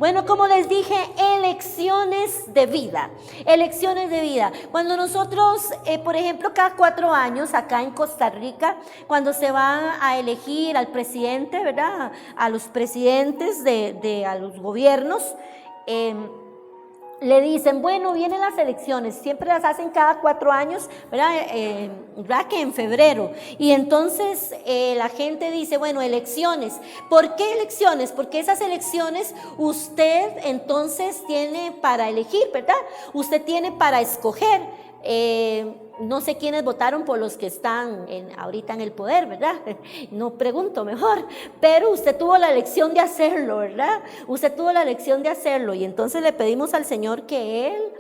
Bueno, como les dije, elecciones de vida, elecciones de vida. Cuando nosotros, por ejemplo, cada 4 años acá en Costa Rica, cuando se va a elegir al presidente, ¿verdad? A los presidentes a los gobiernos, le dicen, bueno, vienen las elecciones, siempre las hacen cada 4 años, ¿verdad? ¿Verdad? Que en febrero. Y entonces la gente dice, bueno, elecciones. ¿Por qué elecciones? Porque esas elecciones usted entonces tiene para elegir, ¿verdad? Usted tiene para escoger. No sé quiénes votaron por los que están ahorita en el poder, ¿verdad? No pregunto mejor, pero usted tuvo la elección de hacerlo, ¿verdad? Usted tuvo la elección de hacerlo y entonces le pedimos al Señor que Él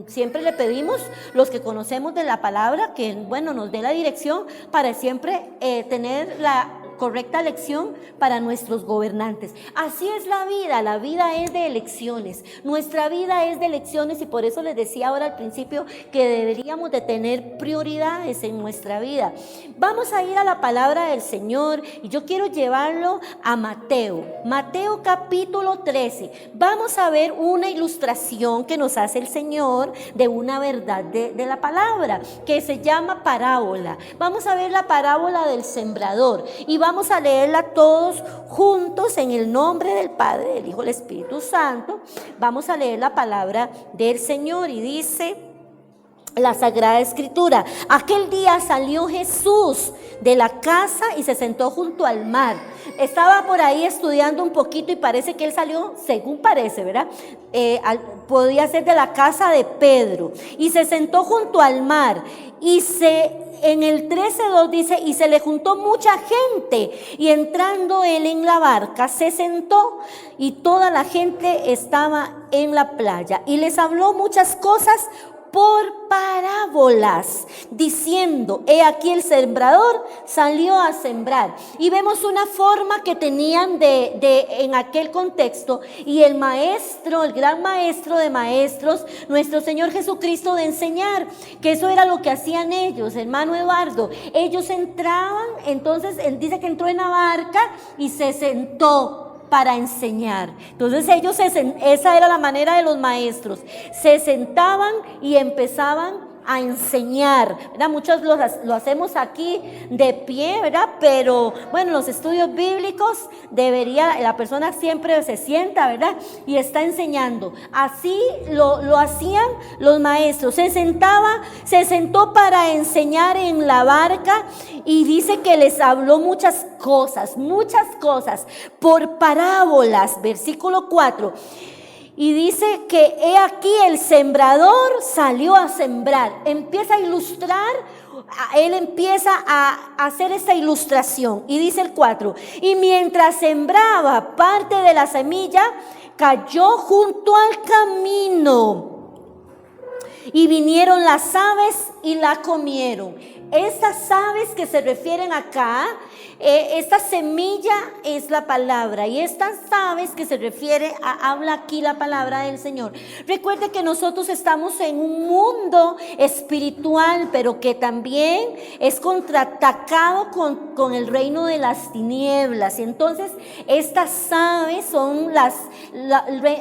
siempre le pedimos, los que conocemos de la palabra, que bueno, nos dé la dirección para siempre tener la correcta elección para nuestros gobernantes. Así es la vida es de elecciones, nuestra vida es de elecciones y por eso les decía ahora al principio que deberíamos de tener prioridades en nuestra vida. Vamos a ir a la palabra del Señor y yo quiero llevarlo a Mateo capítulo 13. Vamos a ver una ilustración que nos hace el Señor de una verdad de la palabra que se llama parábola. Vamos a ver la parábola del sembrador y vamos a leerla todos juntos en el nombre del Padre, del Hijo, del Espíritu Santo. Vamos a leer la palabra del Señor y dice la Sagrada Escritura: aquel día salió Jesús de la casa y se sentó junto al mar. Estaba por ahí estudiando un poquito y parece que él salió, según parece, ¿verdad? Podía ser de la casa de Pedro y se sentó junto al mar y en el 13:2 dice, y se le juntó mucha gente y entrando él en la barca se sentó y toda la gente estaba en la playa y les habló muchas cosas por parábolas, diciendo, he aquí el sembrador salió a sembrar. Y vemos una forma que tenían en aquel contexto, y el maestro, el gran maestro de maestros, nuestro Señor Jesucristo, de enseñar, que eso era lo que hacían ellos, hermano Eduardo. Ellos entraban, entonces dice que entró en la barca y se sentó para enseñar. Entonces esa era la manera de los maestros, se sentaban y empezaban a enseñar, ¿verdad? Muchos lo hacemos aquí de pie, ¿verdad? Pero bueno, en los estudios bíblicos la persona siempre se sienta, ¿verdad? Y está enseñando. Así lo hacían los maestros. Se sentó para enseñar en la barca y dice que les habló muchas cosas por parábolas, versículo 4. Y dice que he aquí el sembrador salió a sembrar. Empieza a ilustrar, él empieza a hacer esta ilustración. Y dice el 4, y mientras sembraba, parte de la semilla cayó junto al camino. Y vinieron las aves y la comieron. Estas aves que se refieren acá, esta semilla es la palabra y estas aves que se refiere habla aquí la palabra del Señor. Recuerde que nosotros estamos en un mundo espiritual, pero que también es contraatacado con el reino de las tinieblas. Y entonces estas aves son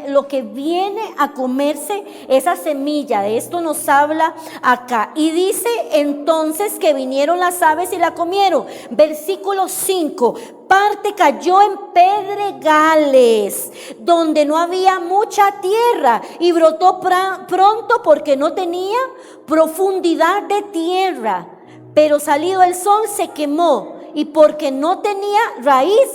lo que viene a comerse esa semilla. De esto nos habla acá. Y dice entonces que vinieron las aves y la comieron. Versículo 5, parte cayó en pedregales, donde no había mucha tierra, y brotó pronto porque no tenía profundidad de tierra. Pero salido el sol se quemó, y porque no tenía raíz,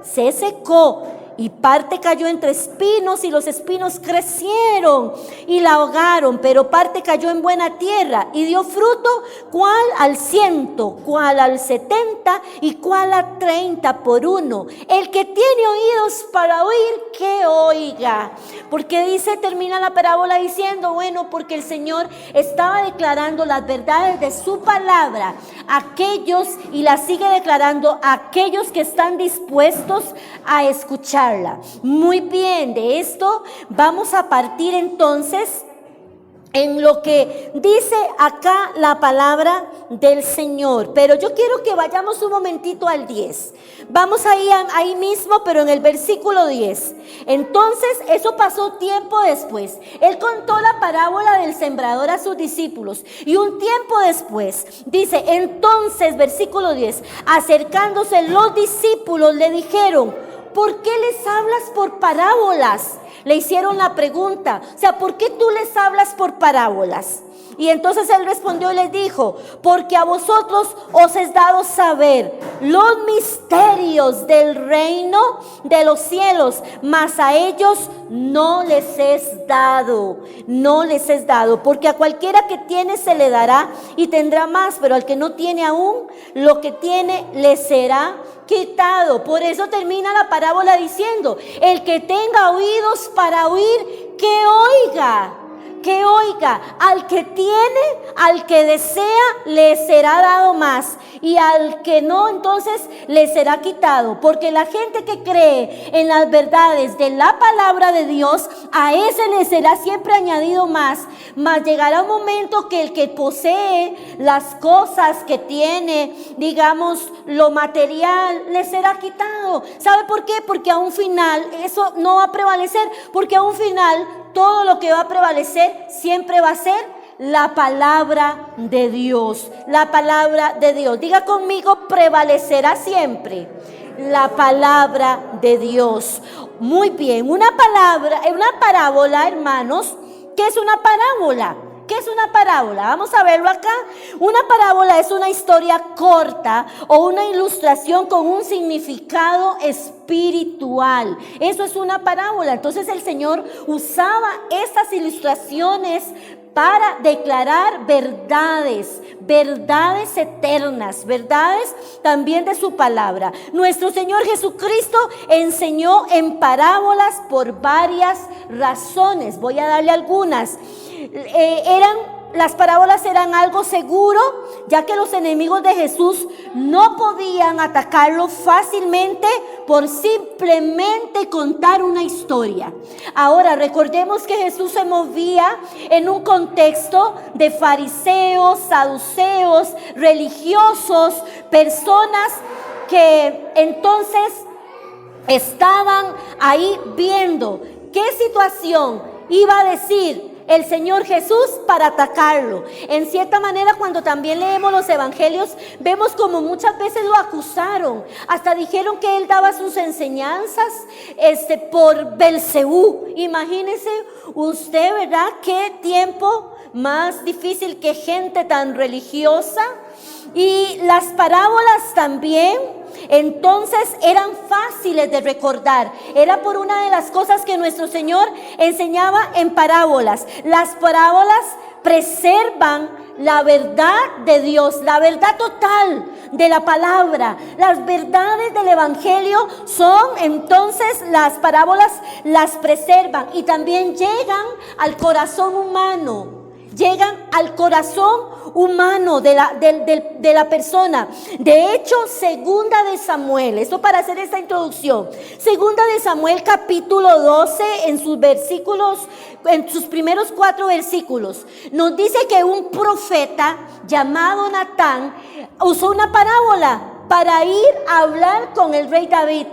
se secó. Y parte cayó entre espinos y los espinos crecieron y la ahogaron, pero parte cayó en buena tierra y dio fruto, cuál al 100, cuál al 70 y cuál a 30 por uno. El que tiene oídos para oír, que oiga. Porque termina la parábola diciendo, bueno, porque el Señor estaba declarando las verdades de su palabra a aquellos, y las sigue declarando a aquellos que están dispuestos a escuchar. Muy bien, de esto vamos a partir entonces en lo que dice acá la palabra del Señor. Pero yo quiero que vayamos un momentito al 10. Vamos ahí mismo, pero en el versículo 10. Entonces, eso pasó tiempo después. Él contó la parábola del sembrador a sus discípulos. Y un tiempo después, dice, entonces, versículo 10, acercándose los discípulos le dijeron, ¿por qué les hablas por parábolas? Le hicieron la pregunta, o sea, ¿por qué tú les hablas por parábolas? Y entonces él respondió y les dijo, porque a vosotros os es dado saber los misterios del reino de los cielos, mas a ellos no les es dado, porque a cualquiera que tiene se le dará y tendrá más, pero al que no tiene aún, lo que tiene le será quitado. Por eso termina la parábola diciendo, el que tenga oídos para oír, que oiga. Al que tiene, al que desea, le será dado más, y al que no, entonces le será quitado, porque la gente que cree en las verdades de la palabra de Dios, a ese le será siempre añadido más, mas llegará un momento que el que posee las cosas que tiene, digamos, lo material, le será quitado. ¿Sabe por qué? Porque a un final eso no va a prevalecer, porque a un final todo lo que va a prevalecer siempre va a ser la palabra de Dios. La palabra de Dios. Diga conmigo, prevalecerá siempre la palabra de Dios. Muy bien, una parábola, hermanos. ¿Qué es una parábola? ¿Qué es una parábola? Vamos a verlo acá. Una parábola es una historia corta o una ilustración con un significado espiritual. Eso es una parábola. Entonces el Señor usaba estas ilustraciones para declarar verdades eternas, verdades también de su palabra. Nuestro Señor Jesucristo enseñó en parábolas por varias razones. Voy a darle algunas. Las parábolas eran algo seguro, ya que los enemigos de Jesús no podían atacarlo fácilmente por simplemente contar una historia. Ahora, recordemos que Jesús se movía en un contexto de fariseos, saduceos, religiosos, personas que entonces estaban ahí viendo qué situación iba a decir el Señor Jesús para atacarlo. En cierta manera, cuando también leemos los evangelios, vemos como muchas veces lo acusaron. Hasta dijeron que él daba sus enseñanzas por Belcebú. Imagínese usted, ¿verdad? Qué tiempo más difícil, que gente tan religiosa. Y las parábolas también, entonces, eran fáciles de recordar. Era por una de las cosas que nuestro Señor enseñaba en parábolas. Las parábolas preservan la verdad de Dios, la verdad total de la palabra. Las verdades del evangelio son, entonces, las parábolas las preservan y también llegan al corazón humano. Llegan al corazón humano de la persona. De hecho, segunda de Samuel, esto para hacer esta introducción, segunda de Samuel capítulo 12, en sus primeros 4 versículos, nos dice que un profeta llamado Natán usó una parábola para ir a hablar con el rey David.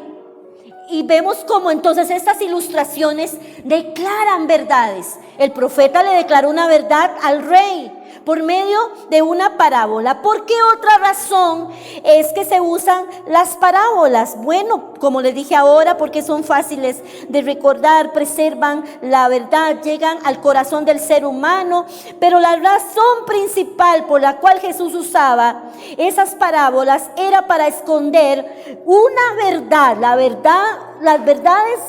Y vemos cómo entonces estas ilustraciones declaran verdades. El profeta le declaró una verdad al rey por medio de una parábola. ¿Por qué otra razón es que se usan las parábolas? Bueno, como les dije ahora, porque son fáciles de recordar, preservan la verdad, llegan al corazón del ser humano. Pero la razón principal por la cual Jesús usaba esas parábolas era para esconder una verdad, las verdades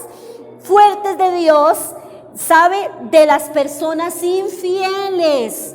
fuertes de Dios, ¿sabe? De las personas infieles.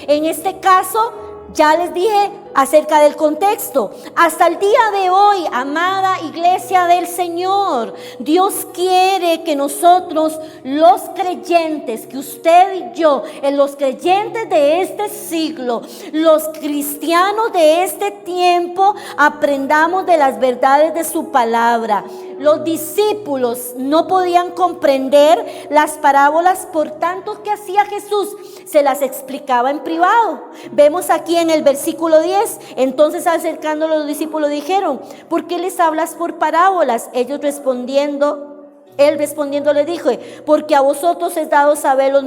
En este caso, ya les dije acerca del contexto. Hasta el día de hoy, amada iglesia, iglesia del Señor. Dios quiere que nosotros, los creyentes, que usted y yo, los creyentes de este siglo, los cristianos de este tiempo, aprendamos de las verdades de su palabra. Los discípulos no podían comprender las parábolas, por tanto, ¿qué hacía Jesús? Se las explicaba en privado. Vemos aquí en el versículo 10, entonces acercándolo los discípulos dijeron: ¿por qué les hablas por parábolas? Él respondiendo le dijo: porque a vosotros es dado saber los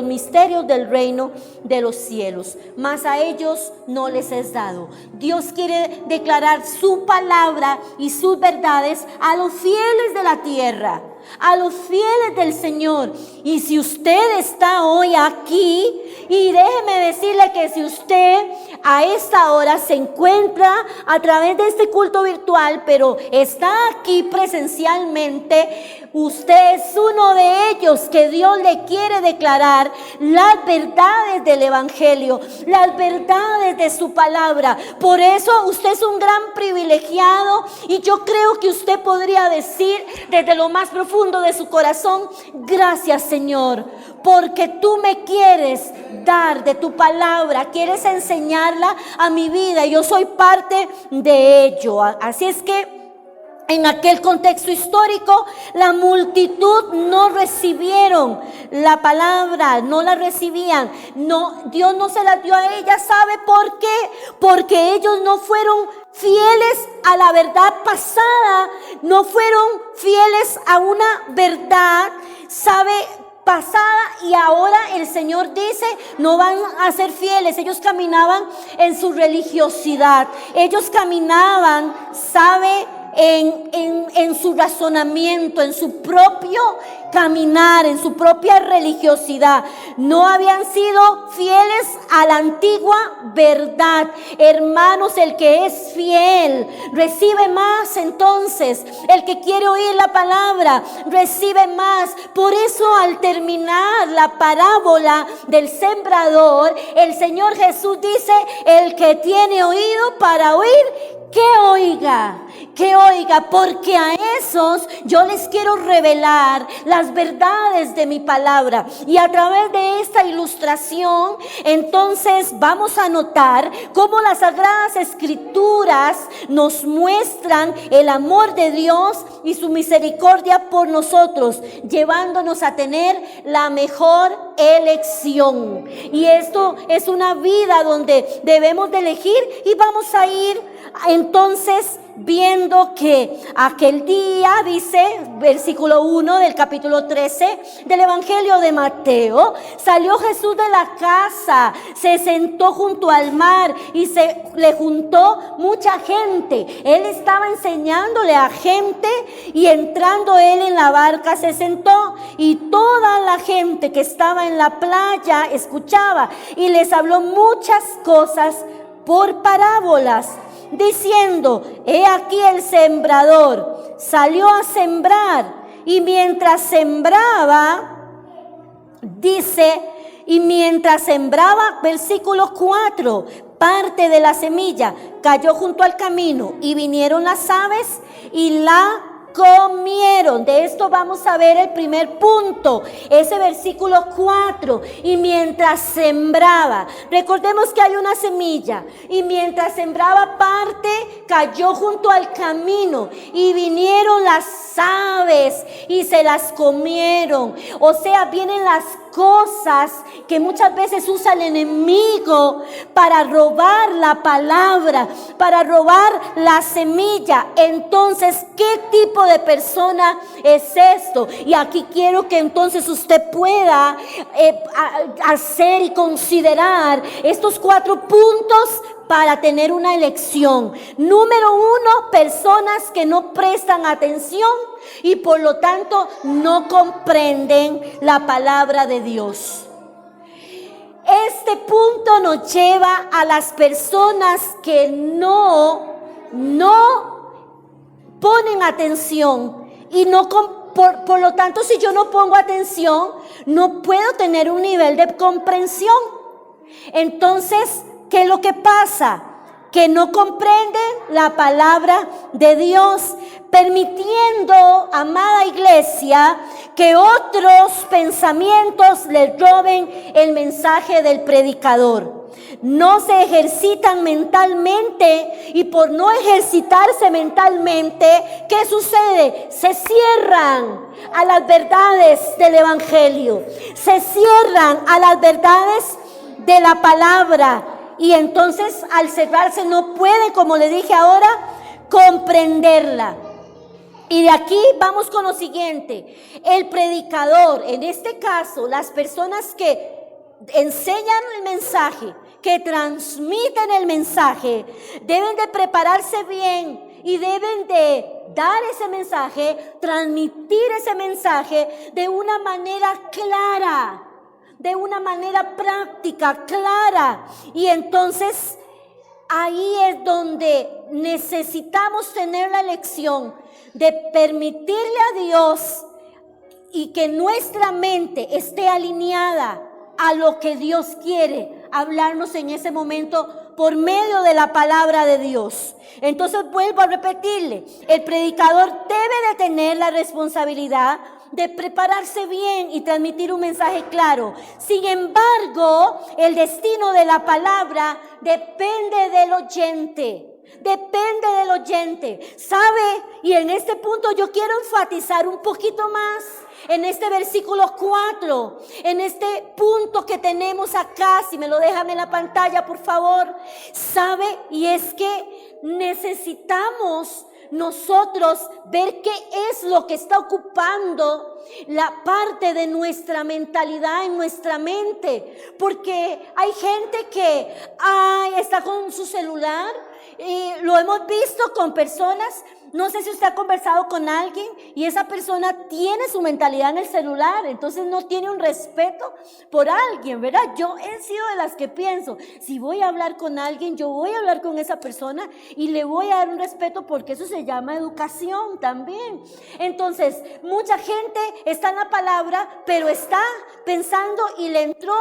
misterios del reino de los cielos, mas a ellos no les es dado. Dios quiere declarar su palabra y sus verdades a los fieles de la tierra, a los fieles del Señor. Y si usted está hoy aquí, y déjeme decirle que si usted a esta hora se encuentra a través de este culto virtual, pero está aquí presencialmente, usted es uno de ellos que Dios le quiere declarar las verdades del evangelio, las verdades de su palabra. Por eso usted es un gran privilegiado, y yo creo que usted podría decir desde lo más profundo de su corazón: gracias, Señor, porque tú me quieres dar de tu palabra, quieres enseñarla a mi vida, y yo soy parte de ello. Así es que en aquel contexto histórico, la multitud no recibieron la palabra, no la recibían. No, Dios no se la dio a ella. ¿Sabe por qué? Porque ellos no fueron fieles a la verdad pasada, no fueron fieles a una verdad, pasada, y ahora el Señor dice: no van a ser fieles. Ellos caminaban en su religiosidad, ellos caminaban, en su razonamiento, en su propio caminar, en su propia religiosidad. No habían sido fieles a la antigua verdad. Hermanos, el que es fiel recibe más. Entonces, el que quiere oír la palabra recibe más. Por eso, al terminar la parábola del sembrador, el Señor Jesús dice: el que tiene oído para oír, que oiga, porque a esos yo les quiero revelar las verdades de mi palabra. Y a través de esta ilustración, entonces vamos a notar cómo las Sagradas Escrituras nos muestran el amor de Dios y su misericordia por nosotros, llevándonos a tener la mejor elección. Y esto es una vida donde debemos de elegir, y vamos a ir entonces viendo que aquel día, dice versículo 1 del capítulo 13 del Evangelio de Mateo: salió Jesús de la casa, se sentó junto al mar, y se le juntó mucha gente. Él estaba enseñándole a gente, y entrando él en la barca se sentó, y toda la gente que estaba en la playa escuchaba, y les habló muchas cosas por parábolas, diciendo: he aquí el sembrador salió a sembrar, y mientras sembraba, versículo 4, parte de la semilla cayó junto al camino, y vinieron las aves y la comieron. De esto vamos a ver el primer punto, ese versículo 4. Y mientras sembraba, recordemos que hay una semilla, y mientras sembraba, parte cayó junto al camino, y vinieron las aves y se las comieron. O sea, vienen las cosas que muchas veces usa el enemigo para robar la palabra, para robar la semilla. Entonces, ¿qué tipo de persona es esto? Y aquí quiero que entonces usted pueda hacer y considerar estos 4 puntos para tener una elección. Número 1, personas que no prestan atención y por lo tanto no comprenden la palabra de Dios. Este punto nos lleva a las personas que no ponen atención y por lo tanto, si yo no pongo atención, no puedo tener un nivel de comprensión. Entonces, ¿qué es lo que pasa? que no comprenden la palabra de Dios, permitiendo, amada iglesia, que otros pensamientos les roben el mensaje del predicador. No se ejercitan mentalmente, y por no ejercitarse mentalmente, ¿qué sucede? Se cierran a las verdades del evangelio, se cierran a las verdades de la palabra, y entonces al cerrarse no pueden, como le dije ahora, comprenderla. Y de aquí vamos con lo siguiente: el predicador, en este caso las personas que enseñan el mensaje, que transmiten el mensaje, deben de prepararse bien y deben de dar ese mensaje, transmitir ese mensaje de una manera clara, de una manera práctica, clara. Y entonces ahí es donde necesitamos tener la lección de permitirle a Dios y que nuestra mente esté alineada a lo que Dios quiere hablarnos en ese momento por medio de la palabra de Dios. Entonces vuelvo a repetirle, el predicador debe de tener la responsabilidad de prepararse bien y transmitir un mensaje claro. Sin embargo, el destino de la palabra depende del oyente. Depende del oyente, ¿sabe? Y en este punto yo quiero enfatizar un poquito más en este versículo 4, en este punto que tenemos acá. Si me lo dejan en la pantalla, por favor. ¿Sabe? Y es que necesitamos nosotros ver qué es lo que está ocupando la parte de nuestra mentalidad en nuestra mente, porque hay gente que está con su celular, y lo hemos visto con personas. No sé si usted ha conversado con alguien y esa persona tiene su mentalidad en el celular, entonces no tiene un respeto por alguien, ¿verdad? Yo he sido de las que pienso, si voy a hablar con alguien, yo voy a hablar con esa persona y le voy a dar un respeto, porque eso se llama educación también. Entonces, mucha gente está en la palabra, pero está pensando y le entró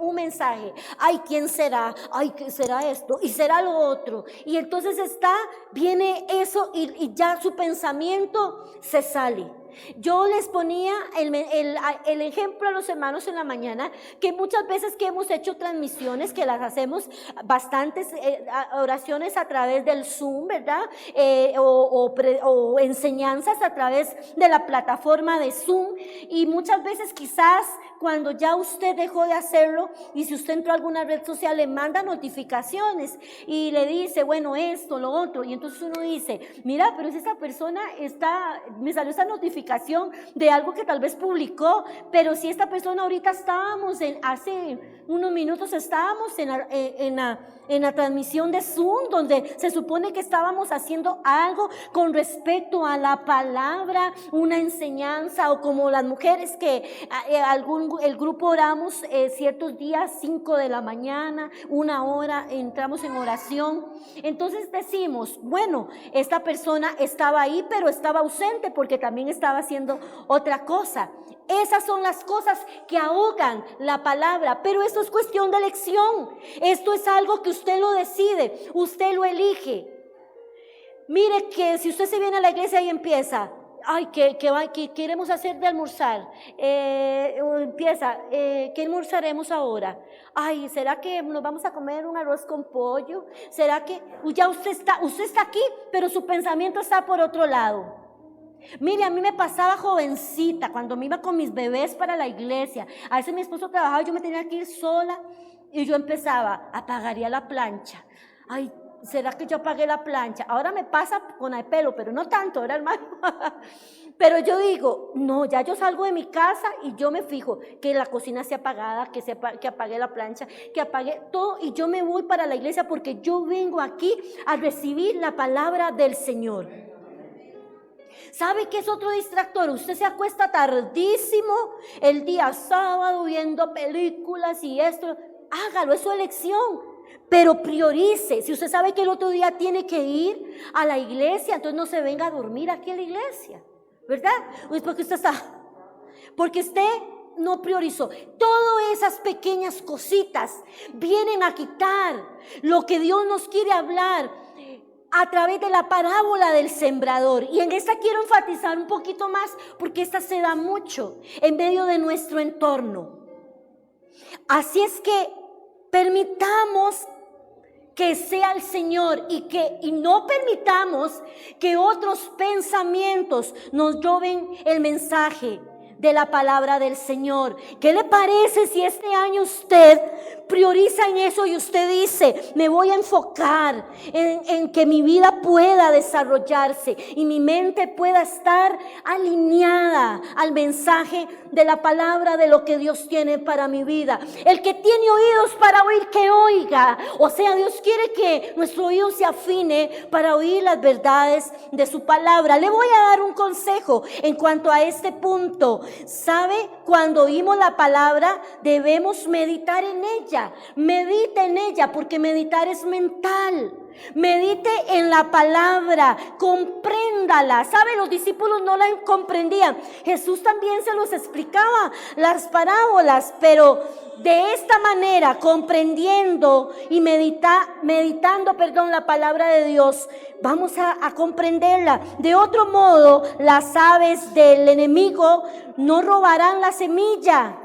un mensaje. Ay, ¿quién será? Ay, ¿qué será esto? Y será lo otro. Y entonces viene eso y ya su pensamiento se sale. Yo les ponía el ejemplo a los hermanos en la mañana, que muchas veces que hemos hecho transmisiones, que las hacemos bastantes oraciones a través del Zoom, ¿verdad? O enseñanzas a través de la plataforma de Zoom, y muchas veces quizás cuando ya usted dejó de hacerlo, y si usted entró a alguna red social, le manda notificaciones y le dice, bueno, esto, lo otro, y entonces uno dice, mira, pero si esa persona me salió esta notificación de algo que tal vez publicó, pero si esta persona ahorita hace unos minutos estábamos en la transmisión de Zoom, donde se supone que estábamos haciendo algo con respecto a la palabra, una enseñanza, o como las mujeres que el grupo oramos ciertos días, 5 de la mañana, 1 hora, entramos en oración. Entonces decimos, bueno, esta persona estaba ahí, pero estaba ausente porque también estaba haciendo otra cosa. Esas son las cosas que ahogan la palabra, pero esto es cuestión de elección. Esto es algo que usted lo decide, usted lo elige. Mire que si usted se viene a la iglesia y empieza, ay, que queremos hacer de almorzar, ¿qué almorzaremos ahora? Ay, ¿será que nos vamos a comer un arroz con pollo? ¿Será que ya usted está aquí, pero su pensamiento está por otro lado? Mire, a mí me pasaba jovencita, cuando me iba con mis bebés para la iglesia, a veces mi esposo trabajaba y yo me tenía que ir sola, y yo empezaba, apagaría la plancha. Ay, ¿será que yo apagué la plancha? Ahora me pasa con el pelo, pero no tanto, ¿verdad, hermano? Pero yo digo, no, ya yo salgo de mi casa y yo me fijo que la cocina esté apagada, que apague la plancha, que apague todo, y yo me voy para la iglesia porque yo vengo aquí a recibir la palabra del Señor. ¿Sabe qué es otro distractor? Usted se acuesta tardísimo el día sábado viendo películas y esto. Hágalo, es su elección, pero priorice. Si usted sabe que el otro día tiene que ir a la iglesia, entonces no se venga a dormir aquí a la iglesia, ¿verdad? Porque usted no priorizó. Todas esas pequeñas cositas vienen a quitar lo que Dios nos quiere hablar a través de la parábola del sembrador. Y en esta quiero enfatizar un poquito más, porque esta se da mucho en medio de nuestro entorno. Así es que permitamos que sea el Señor y no permitamos que otros pensamientos nos roben el mensaje de la palabra del Señor. ¿Qué le parece si este año usted prioriza en eso y usted dice: me voy a enfocar en que mi vida pueda desarrollarse y mi mente pueda estar alineada al mensaje de la palabra, de lo que Dios tiene para mi vida? El que tiene oídos para oír, que oiga. O sea, Dios quiere que nuestro oído se afine para oír las verdades de su palabra. Le voy a dar un consejo en cuanto a este punto. ¿Sabe? Cuando oímos la palabra debemos meditar en ella. Medite en ella, porque meditar es mental. Medite en la palabra, compréndala. ¿Sabe? Los discípulos no la comprendían. Jesús también se los explicaba las parábolas, pero de esta manera, comprendiendo y meditando la palabra de Dios, vamos a comprenderla. De otro modo, las aves del enemigo no robarán la semilla.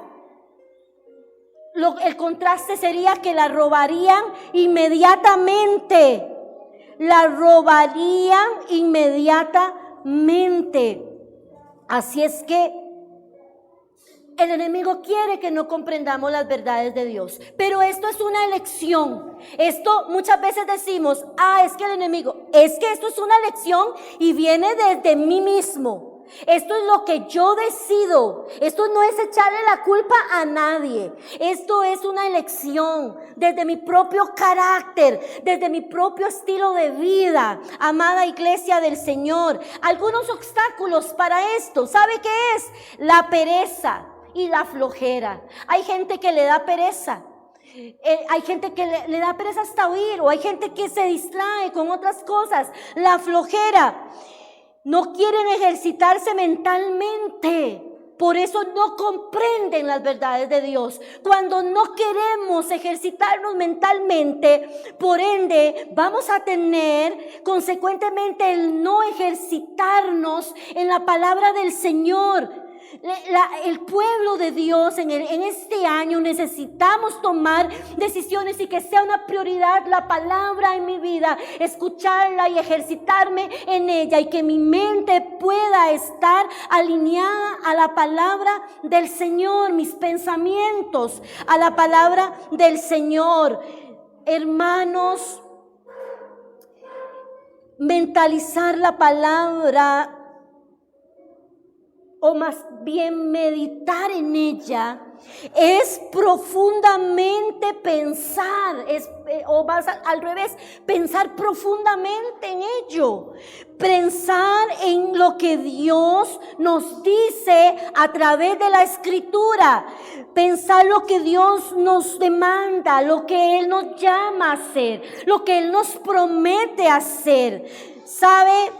El contraste sería que la robarían inmediatamente. La robarían inmediatamente. Así es que el enemigo quiere que no comprendamos las verdades de Dios. Pero esto es una elección. Esto muchas veces decimos: es que el enemigo, es que esto es una elección y viene desde mí mismo. Esto es lo que yo decido. Esto no es echarle la culpa a nadie. Esto es una elección desde mi propio carácter, desde mi propio estilo de vida. Amada iglesia del Señor, algunos obstáculos para esto, ¿sabe qué es? La pereza y la flojera. Hay gente que le da pereza. Hay gente que le da pereza hasta oír, o hay gente que se distrae con otras cosas. La flojera. No quieren ejercitarse mentalmente. Por eso no comprenden las verdades de Dios. Cuando no queremos ejercitarnos mentalmente, por ende, vamos a tener consecuentemente el no ejercitarnos en la palabra del Señor. El pueblo de Dios en este año necesitamos tomar decisiones y que sea una prioridad la palabra en mi vida, escucharla y ejercitarme en ella, y que mi mente pueda estar alineada a la palabra del Señor, mis pensamientos a la palabra del Señor. Hermanos, mentalizar la palabra, o más bien meditar en ella, es profundamente pensar, o más al revés, pensar profundamente en ello. Pensar en lo que Dios nos dice a través de la Escritura. Pensar lo que Dios nos demanda, lo que Él nos llama a hacer, lo que Él nos promete hacer. ¿Sabe?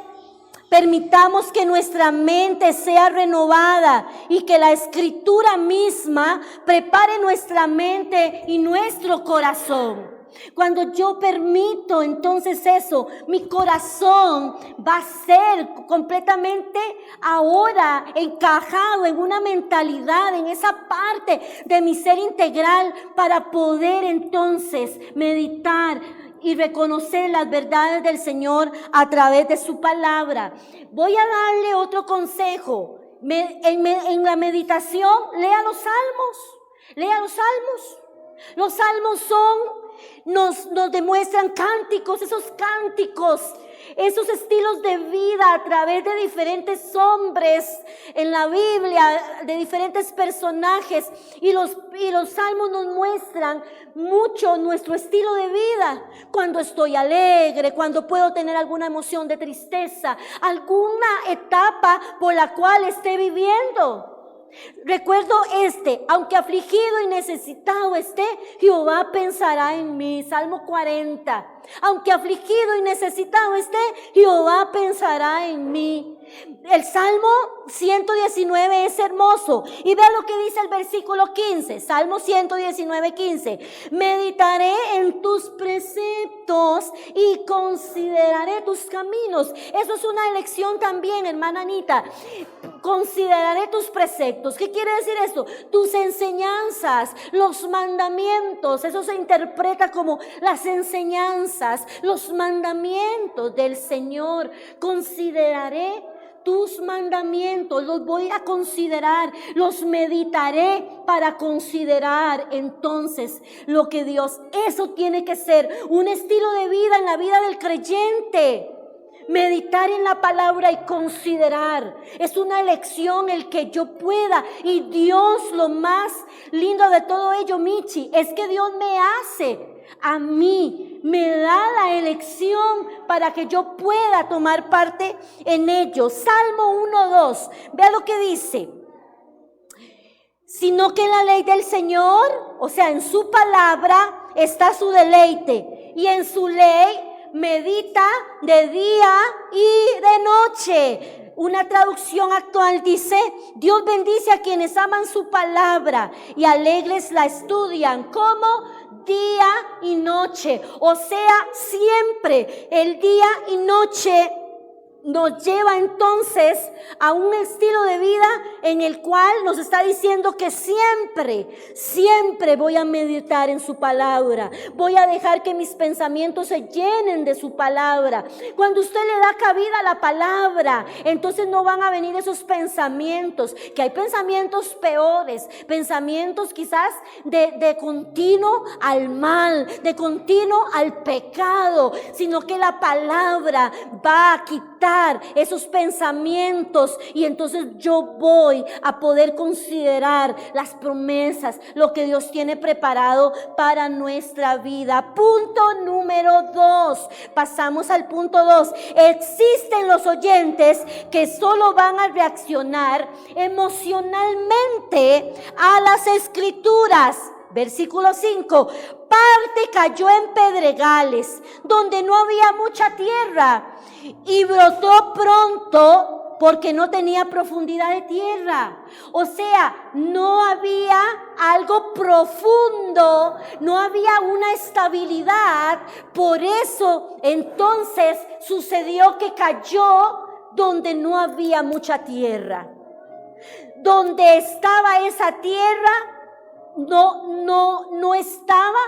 Permitamos que nuestra mente sea renovada y que la Escritura misma prepare nuestra mente y nuestro corazón. Cuando yo permito entonces eso, mi corazón va a ser completamente ahora encajado en una mentalidad, en esa parte de mi ser integral, para poder entonces meditar y reconocer las verdades del Señor a través de su palabra. Voy a darle otro consejo. En la meditación, lea los salmos. Lea los salmos. Los salmos nos demuestran cánticos, esos estilos de vida a través de diferentes hombres en la Biblia, de diferentes personajes, y los salmos nos muestran mucho nuestro estilo de vida. Cuando estoy alegre, cuando puedo tener alguna emoción de tristeza, alguna etapa por la cual esté viviendo. Recuerdo aunque afligido y necesitado esté, Jehová pensará en mí. Salmo 40. Aunque afligido y necesitado esté, Jehová pensará en mí. El Salmo 119 es hermoso. Y vea lo que dice el versículo 15. Salmo 119, 15. Meditaré en tus preceptos y consideraré tus caminos. Eso es una elección también, hermana Anita. Consideraré tus preceptos. ¿Qué quiere decir esto? Tus enseñanzas, los mandamientos. Eso se interpreta como las enseñanzas, los mandamientos del Señor. Consideraré tus mandamientos, los voy a considerar, los meditaré para considerar entonces lo que Dios, eso tiene que ser un estilo de vida en la vida del creyente. Meditar en la palabra y considerar. Es una elección el que yo pueda. Y Dios, lo más lindo de todo ello, Michi, es que Dios me hace a mí, me da la elección para que yo pueda tomar parte en ello. Salmo 1:2. Vea lo que dice. Sino que en la ley del Señor, o sea, en su palabra está su deleite, y en su ley medita de día y de noche. Una traducción actual dice: Dios bendice a quienes aman su palabra y alegres la estudian como día y noche. O sea, siempre el día y noche nos lleva entonces a un estilo de vida en el cual nos está diciendo que siempre voy a meditar en su palabra. Voy a dejar que mis pensamientos se llenen de su palabra. Cuando usted le da cabida a la palabra, entonces no van a venir esos pensamientos, que hay pensamientos peores, pensamientos quizás de continuo al mal, de continuo al pecado, sino que la palabra va a quitar esos pensamientos, y entonces yo voy a poder considerar las promesas, lo que Dios tiene preparado para nuestra vida. Punto número 2. Pasamos al punto 2. Existen los oyentes que solo van a reaccionar emocionalmente a las escrituras. Versículo 5. Parte cayó en pedregales, donde no había mucha tierra, y brotó pronto porque no tenía profundidad de tierra. O sea, no había algo profundo, no había una estabilidad. Por eso entonces sucedió que cayó donde no había mucha tierra. Donde estaba esa tierra no estaba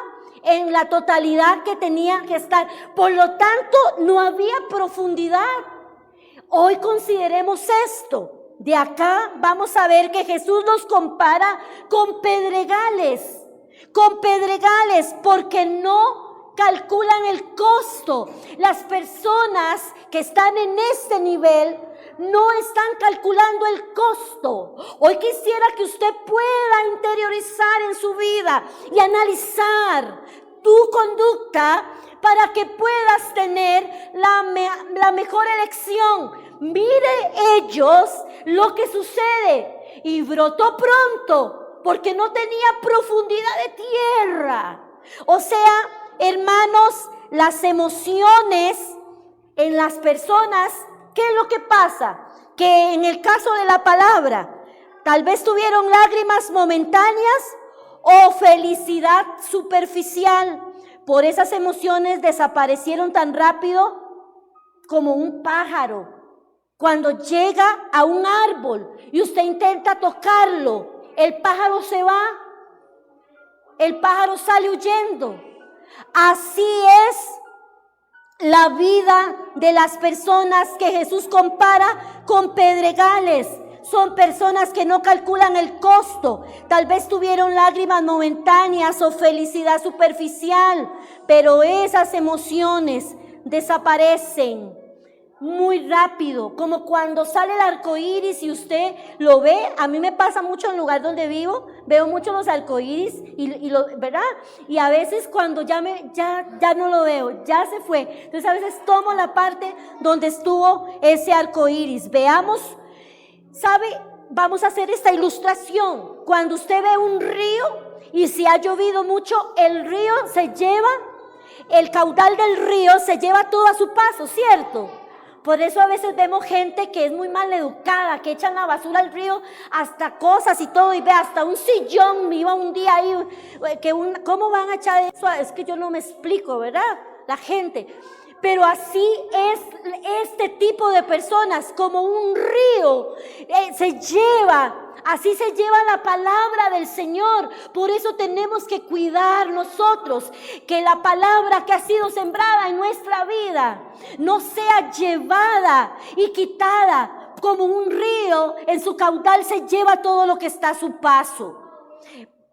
en la totalidad que tenía que estar. Por lo tanto, no había profundidad. Hoy consideremos esto. De acá vamos a ver que Jesús nos compara con pedregales. Con pedregales, porque no calculan el costo. Las personas que están en este nivel no están calculando el costo. Hoy quisiera que usted pueda interiorizar en su vida y analizar tu conducta para que puedas tener la mejor elección. Mire ellos lo que sucede. Y brotó pronto porque no tenía profundidad de tierra. O sea, hermanos, las emociones en las personas, ¿qué es lo que pasa? Que en el caso de la palabra, tal vez tuvieron lágrimas momentáneas o felicidad superficial. Por esas emociones desaparecieron tan rápido como un pájaro cuando llega a un árbol y usted intenta tocarlo. El pájaro se va, el pájaro sale huyendo. Así es la vida de las personas que Jesús compara con pedregales. Son personas que no calculan el costo. Tal vez tuvieron lágrimas momentáneas o felicidad superficial, pero esas emociones desaparecen muy rápido, como cuando sale el arco iris y usted lo ve. A mí me pasa mucho en el lugar donde vivo, veo mucho los arcoíris ¿verdad? Y a veces cuando ya no lo veo, ya se fue. Entonces a veces tomo la parte donde estuvo ese arcoíris. Veamos, ¿sabe? Vamos a hacer esta ilustración. Cuando usted ve un río y si ha llovido mucho, el río el caudal del río se lleva todo a su paso, ¿cierto? Por eso a veces vemos gente que es muy mal educada, que echan la basura al río, hasta cosas y todo, y ve, hasta un sillón, me iba un día ahí, ¿cómo van a echar eso? Es que yo no me explico, ¿verdad? La gente. Pero así es este tipo de personas, como un río, así se lleva la palabra del Señor. Por eso tenemos que cuidar nosotros que la palabra que ha sido sembrada en nuestra vida no sea llevada y quitada. Como un río en su caudal se lleva todo lo que está a su paso.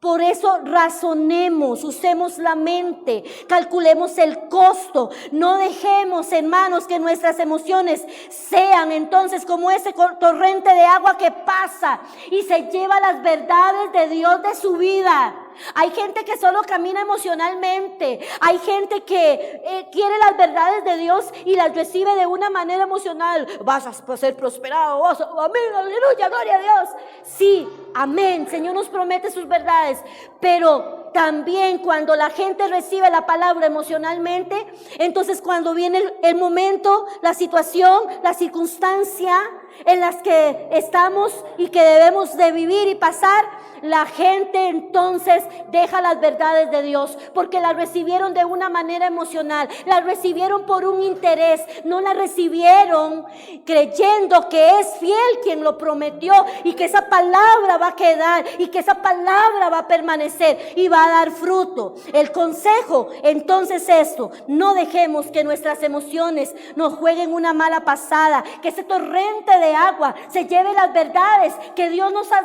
Por eso razonemos, usemos la mente, calculemos el costo. No dejemos, hermanos, que nuestras emociones sean entonces como ese torrente de agua que pasa y se lleva las verdades de Dios de su vida. Hay gente que solo camina emocionalmente. Hay gente que quiere las verdades de Dios y las recibe de una manera emocional. Vas a ser prosperado, amén, aleluya, gloria a Dios. Sí, amén, Señor nos promete sus verdades. Pero también cuando la gente recibe la palabra emocionalmente, entonces cuando viene el momento, la situación, la circunstancia en las que estamos y que debemos de vivir y pasar, la gente entonces deja las verdades de Dios porque las recibieron de una manera emocional, las recibieron por un interés, no las recibieron creyendo que es fiel quien lo prometió y que esa palabra va a quedar y que esa palabra va a permanecer y va a dar fruto. El consejo entonces es esto: no dejemos que nuestras emociones nos jueguen una mala pasada, que ese torrente de agua se lleve las verdades que Dios nos ha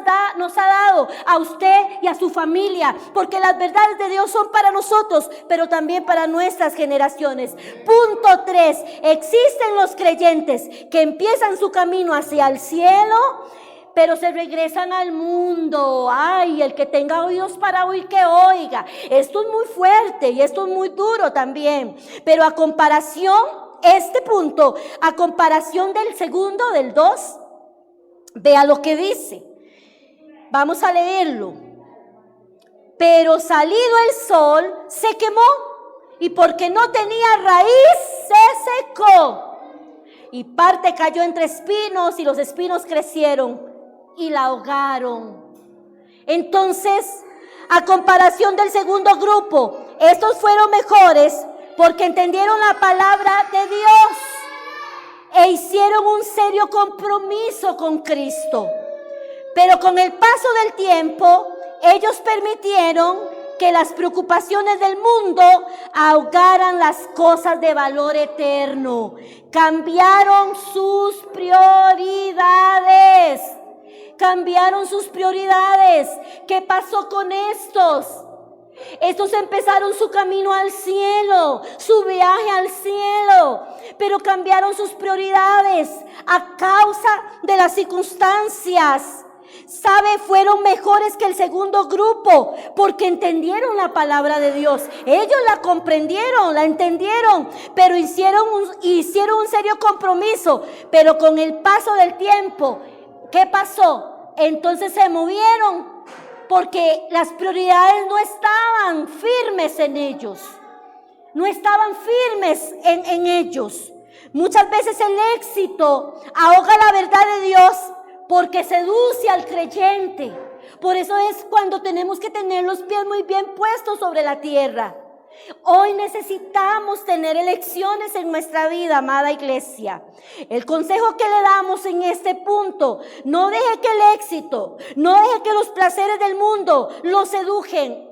dado a usted y a su familia, porque las verdades de Dios son para nosotros, pero también para nuestras generaciones. Punto 3, existen los creyentes que empiezan su camino hacia el cielo, pero se regresan al mundo. Ay, el que tenga oídos para oír, que oiga. Esto es muy fuerte y esto es muy duro también, pero a comparación, este punto, a comparación del segundo, del 2, vea lo que dice. Vamos a leerlo. Pero salido el sol, se quemó, y porque no tenía raíz, se secó. Y parte cayó entre espinos, y los espinos crecieron y la ahogaron. Entonces, a comparación del segundo grupo, estos fueron mejores porque entendieron la palabra de Dios e hicieron un serio compromiso con Cristo. Pero con el paso del tiempo, ellos permitieron que las preocupaciones del mundo ahogaran las cosas de valor eterno. Cambiaron sus prioridades. ¿Qué pasó con estos? Estos empezaron su camino al cielo, su viaje al cielo, pero cambiaron sus prioridades a causa de las circunstancias. ¿Sabe? Fueron mejores que el segundo grupo porque entendieron la palabra de Dios. Ellos la comprendieron, la entendieron, pero hicieron un serio compromiso. Pero con el paso del tiempo, ¿qué pasó? Entonces se movieron porque las prioridades no estaban firmes en ellos. No estaban firmes en ellos. Muchas veces el éxito ahoga la verdad de Dios porque seduce al creyente. Por eso es cuando tenemos que tener los pies muy bien puestos sobre la tierra. Hoy necesitamos tener elecciones en nuestra vida, amada iglesia. El consejo que le damos en este punto: no deje que el éxito, no deje que los placeres del mundo lo sedujan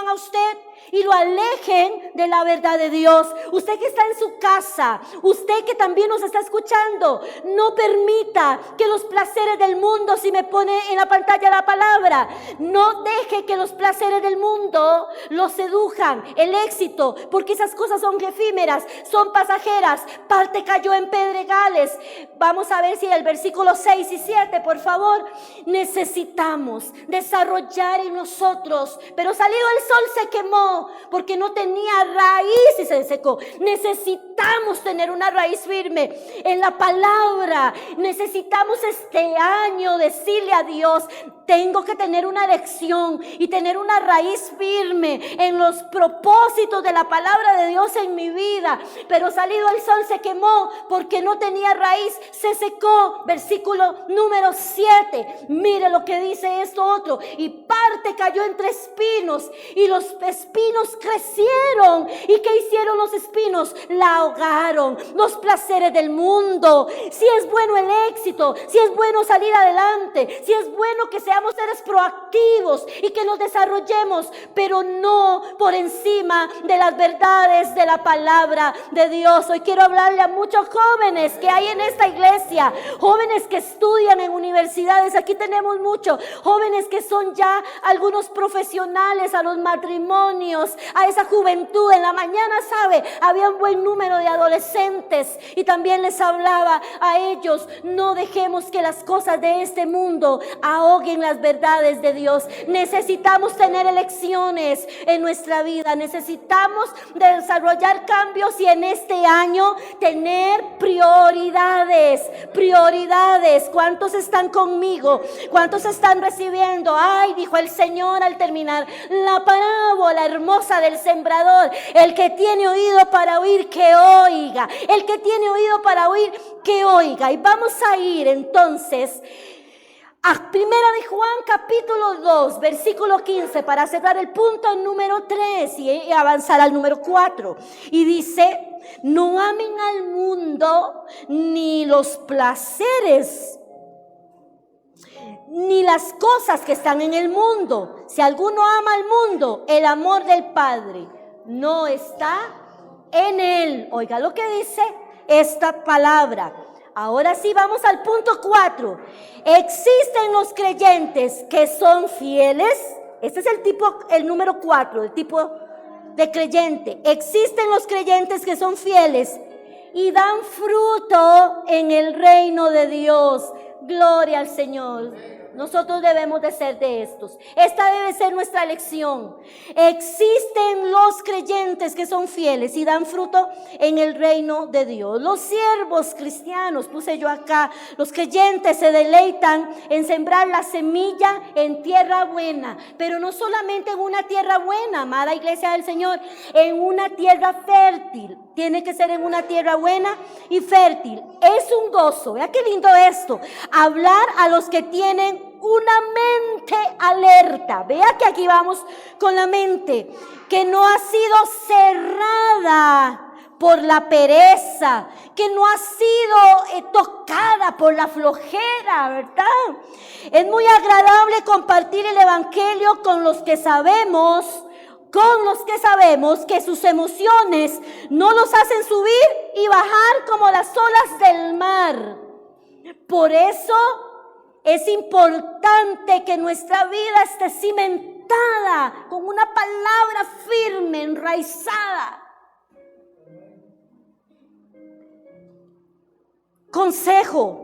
a usted y lo alejen de la verdad de Dios. Usted que está en su casa, usted que también nos está escuchando, no permita que los placeres del mundo, si me pone en la pantalla la palabra, no deje que los placeres del mundo lo sedujan, el éxito, porque esas cosas son efímeras, son pasajeras. Parte cayó en pedregales. Vamos a ver si el versículo 6 y 7, por favor. Necesitamos desarrollar en nosotros, pero salido el sol se quemó, quemó, porque no tenía raíz y se secó. Necesitamos tener una raíz firme en la palabra. Necesitamos este año decirle a Dios: tengo que tener una elección y tener una raíz firme en los propósitos de la palabra de Dios en mi vida. Pero salido el sol se quemó porque no tenía raíz, se secó. Versículo número 7. Mire lo que dice esto otro. Y parte cayó entre espinos y los espinos crecieron. ¿Y qué hicieron los espinos? La ahogaron. Los placeres del mundo. Si es bueno el éxito, si es bueno salir adelante, si es bueno que seamos seres proactivos y que nos desarrollemos, pero no por encima de las verdades de la palabra de Dios. Hoy quiero hablarle a muchos jóvenes que hay en esta iglesia, jóvenes que estudian en universidades. Aquí tenemos muchos jóvenes que son ya algunos profesionales, a los matrimonios, a esa juventud. En la mañana, sabe, había un buen número de adolescentes y también les hablaba a ellos: no dejemos que las cosas de este mundo ahoguen las verdades de Dios. Necesitamos tener elecciones en nuestra vida, necesitamos desarrollar cambios y en este año tener prioridades. ¿Cuántos están conmigo? ¿Cuántos están recibiendo? Ay, dijo el Señor al terminar la parábola hermosa del sembrador: el que tiene oído para oír, que oiga. El que tiene oído para oír, que oiga. Y vamos a ir entonces a Primera de Juan capítulo 2 versículo 15 para cerrar el punto número 3 y avanzar al número 4. Y dice: no amen al mundo, ni los placeres, ni las cosas que están en el mundo. Si alguno ama al mundo, el amor del Padre no está en él. Oiga lo que dice esta palabra. Ahora sí, vamos al punto 4. Existen los creyentes que son fieles. Este es el número 4, el tipo de creyente. Existen los creyentes que son fieles y dan fruto en el reino de Dios. Gloria al Señor. Nosotros debemos de ser de estos. Esta debe ser nuestra lección. Existen los creyentes que son fieles y dan fruto en el reino de Dios. Los siervos cristianos, puse yo acá, los creyentes se deleitan en sembrar la semilla en tierra buena, pero no solamente en una tierra buena, amada iglesia del Señor, en una tierra fértil. Tiene que ser en una tierra buena y fértil. Es un gozo. Vea qué lindo esto. Hablar a los que tienen una mente alerta. Vea que aquí vamos con la mente que no ha sido cerrada por la pereza, que no ha sido tocada por la flojera, ¿verdad? Es muy agradable compartir el evangelio con los que sabemos que sus emociones no los hacen subir y bajar como las olas del mar. Por eso es importante que nuestra vida esté cimentada con una palabra firme, enraizada. Consejo: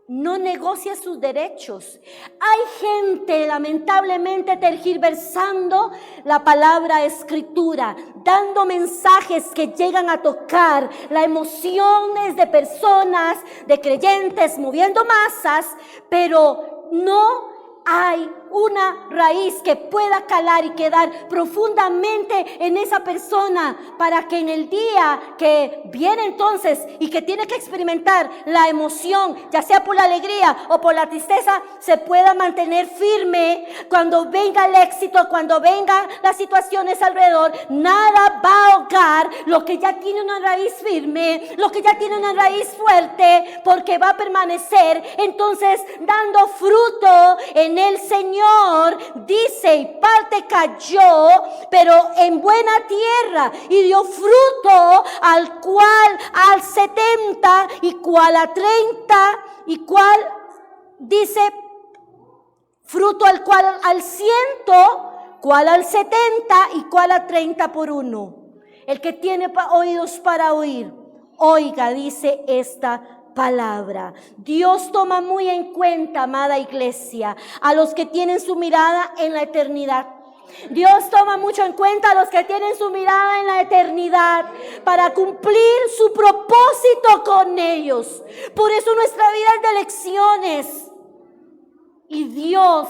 no negocie sus derechos. Hay gente lamentablemente tergiversando la palabra escritura, dando mensajes que llegan a tocar las emociones de personas, de creyentes, moviendo masas, pero no hay una raíz que pueda calar y quedar profundamente en esa persona, para que en el día que viene entonces y que tiene que experimentar la emoción, ya sea por la alegría o por la tristeza, se pueda mantener firme cuando venga el éxito, cuando vengan las situaciones alrededor. Nada va a ahogar lo que ya tiene una raíz firme, lo que ya tiene una raíz fuerte, porque va a permanecer entonces dando fruto en el Señor. Dice: y parte cayó, pero en buena tierra, y dio fruto, al cual al 70, y cual a 30, y cual, dice, fruto al cual al 100, cual al 70, y cual a 30 por uno. El que tiene oídos para oír, oiga, dice esta palabra. Dios toma muy en cuenta, amada iglesia, a los que tienen su mirada en la eternidad. Dios toma mucho en cuenta a los que tienen su mirada en la eternidad para cumplir su propósito con ellos. Por eso nuestra vida es de lecciones. Y Dios,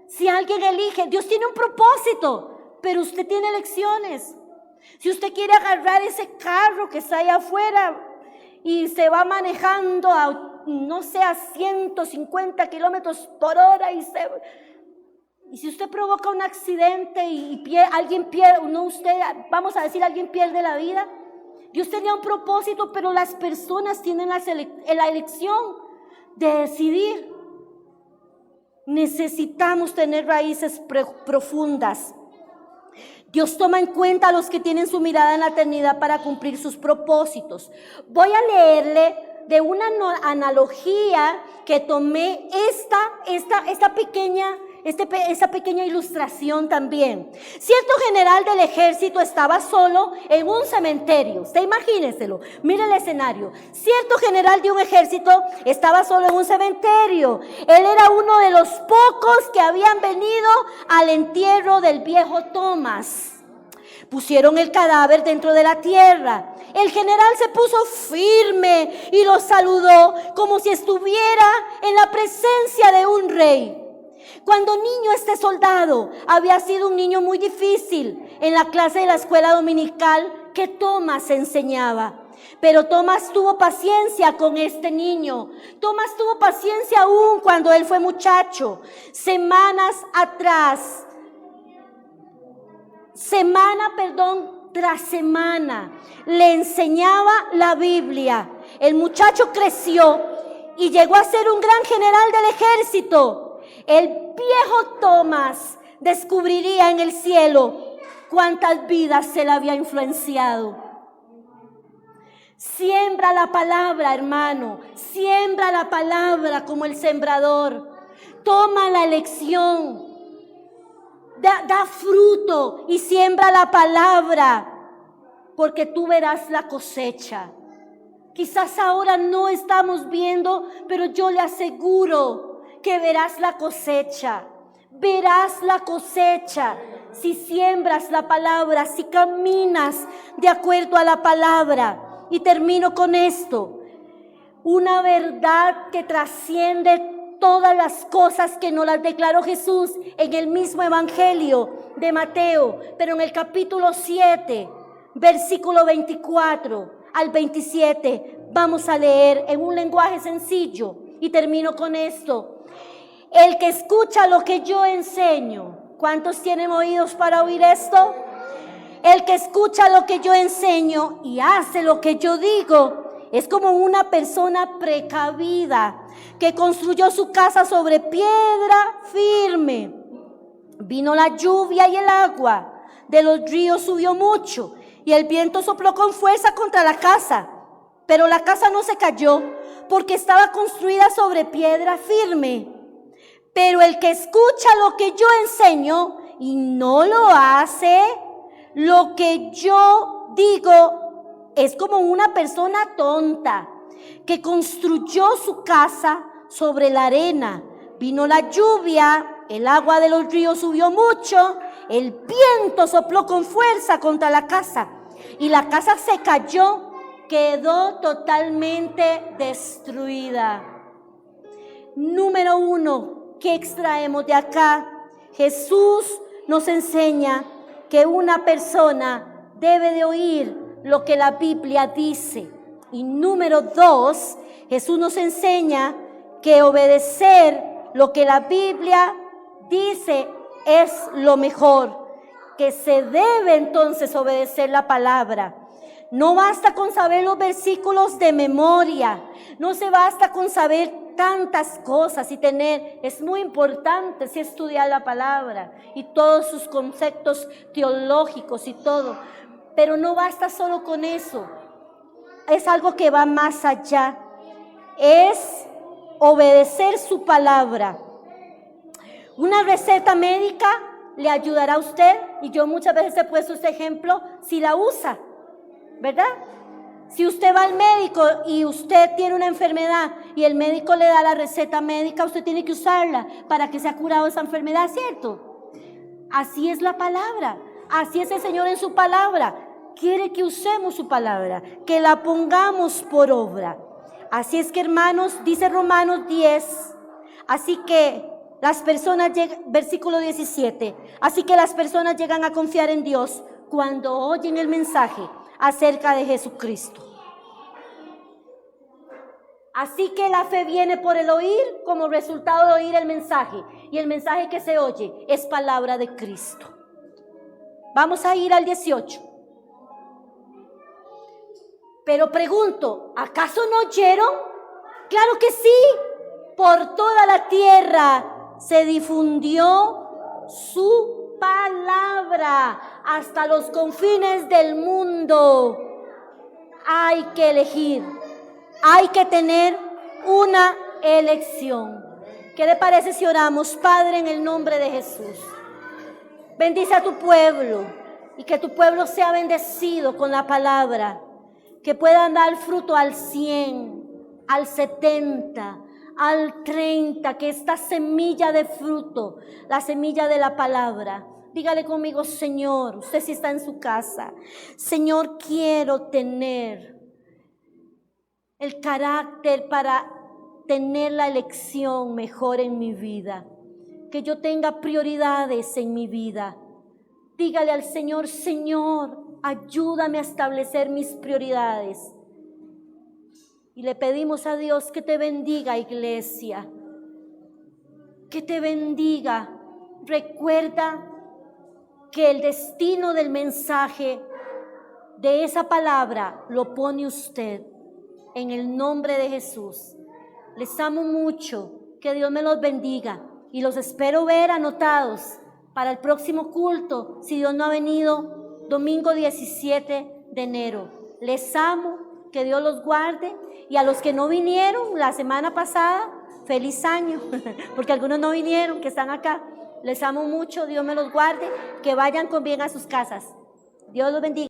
si alguien elige, Dios tiene un propósito, pero usted tiene lecciones. Si usted quiere agarrar ese carro que está allá afuera y se va manejando a, no sé, a 150 kilómetros por hora y si usted provoca un accidente y alguien pierde, no usted, vamos a decir, alguien pierde la vida. Dios tenía un propósito, pero las personas tienen la elección de decidir. Necesitamos tener raíces profundas. Dios toma en cuenta a los que tienen su mirada en la eternidad para cumplir sus propósitos. Voy a leerle de una analogía que tomé esta pequeña ilustración también. Cierto general del ejército estaba solo en un cementerio. Usted imagínenselo, mire el escenario. Cierto general de un ejército estaba solo en un cementerio. Él era uno de los pocos que habían venido al entierro del viejo Tomás. Pusieron el cadáver dentro de la tierra. El general se puso firme y lo saludó como si estuviera en la presencia de un rey. Cuando niño, este soldado había sido un niño muy difícil en la clase de la escuela dominical que Tomás enseñaba. Pero Tomás tuvo paciencia con este niño. Tomás tuvo paciencia aún cuando él fue muchacho. Semana tras semana le enseñaba la Biblia. El muchacho creció y llegó a ser un gran general del ejército. El viejo Tomás descubriría en el cielo cuántas vidas se le había influenciado. Siembra la palabra, hermano. Siembra la palabra como el sembrador. Toma la elección. Da fruto y siembra la palabra, porque tú verás la cosecha. Quizás ahora no estamos viendo, pero yo le aseguro que verás la cosecha. Verás la cosecha si siembras la palabra, si caminas de acuerdo a la palabra. Y termino con esto. Una verdad que trasciende todas las cosas que nos las declaró Jesús en el mismo evangelio de Mateo, pero en el capítulo 7, versículo 24 al 27, vamos a leer en un lenguaje sencillo y termino con esto. El que escucha lo que yo enseño, ¿cuántos tienen oídos para oír esto? El que escucha lo que yo enseño y hace lo que yo digo, es como una persona precavida que construyó su casa sobre piedra firme. Vino la lluvia y el agua de los ríos subió mucho y el viento sopló con fuerza contra la casa. Pero la casa no se cayó porque estaba construida sobre piedra firme. Pero el que escucha lo que yo enseño y no lo hace, lo que yo digo, es como una persona tonta que construyó su casa sobre la arena. Vino la lluvia, el agua de los ríos subió mucho, el viento sopló con fuerza contra la casa y la casa se cayó, quedó totalmente destruida. Número 1, ¿qué extraemos de acá? Jesús nos enseña que una persona debe de oír lo que la Biblia dice. Y número 2, Jesús nos enseña que obedecer lo que la Biblia dice es lo mejor, que se debe entonces obedecer la palabra. No basta con saber los versículos de memoria, no se basta con saber tantas cosas y es muy importante si estudiar la palabra y todos sus conceptos teológicos y todo, pero no basta solo con eso, es algo que va más allá, es obedecer su palabra. Una receta médica le ayudará a usted, y yo muchas veces he puesto este ejemplo, si la usa, ¿verdad? Si usted va al médico y usted tiene una enfermedad y el médico le da la receta médica, usted tiene que usarla para que se ha curado esa enfermedad, ¿cierto? Así es la palabra, así es el Señor en su palabra. Quiere que usemos su palabra, que la pongamos por obra. Así es que, hermanos, dice Romanos 10, así que las personas llegan, versículo 17, así que las personas llegan a confiar en Dios cuando oyen el mensaje acerca de Jesucristo. Así que la fe viene por el oír como resultado de oír el mensaje. Y el mensaje que se oye es palabra de Cristo. Vamos a ir al 18. Pero pregunto, ¿acaso no oyeron? Claro que sí. Por toda la tierra se difundió su palabra hasta los confines del mundo. Hay que elegir. Hay que tener una elección. ¿Qué le parece si oramos? Padre, en el nombre de Jesús, bendice a tu pueblo y que tu pueblo sea bendecido con la palabra, que puedan dar fruto al 100, al 70, al 30, que esta semilla de fruto, la semilla de la palabra, dígale conmigo, Señor, usted si está en su casa, Señor, quiero tener el carácter para tener la elección mejor en mi vida, que yo tenga prioridades en mi vida. Dígale al Señor, Señor, ayúdame a establecer mis prioridades. Y le pedimos a Dios que te bendiga, iglesia, que te bendiga. Recuerda que el destino del mensaje de esa palabra lo pone usted. En el nombre de Jesús, les amo mucho, que Dios me los bendiga y los espero ver anotados para el próximo culto, si Dios no ha venido, domingo 17 de enero. Les amo, que Dios los guarde, y a los que no vinieron la semana pasada, feliz año, porque algunos no vinieron, que están acá. Les amo mucho, Dios me los guarde, que vayan con bien a sus casas. Dios los bendiga.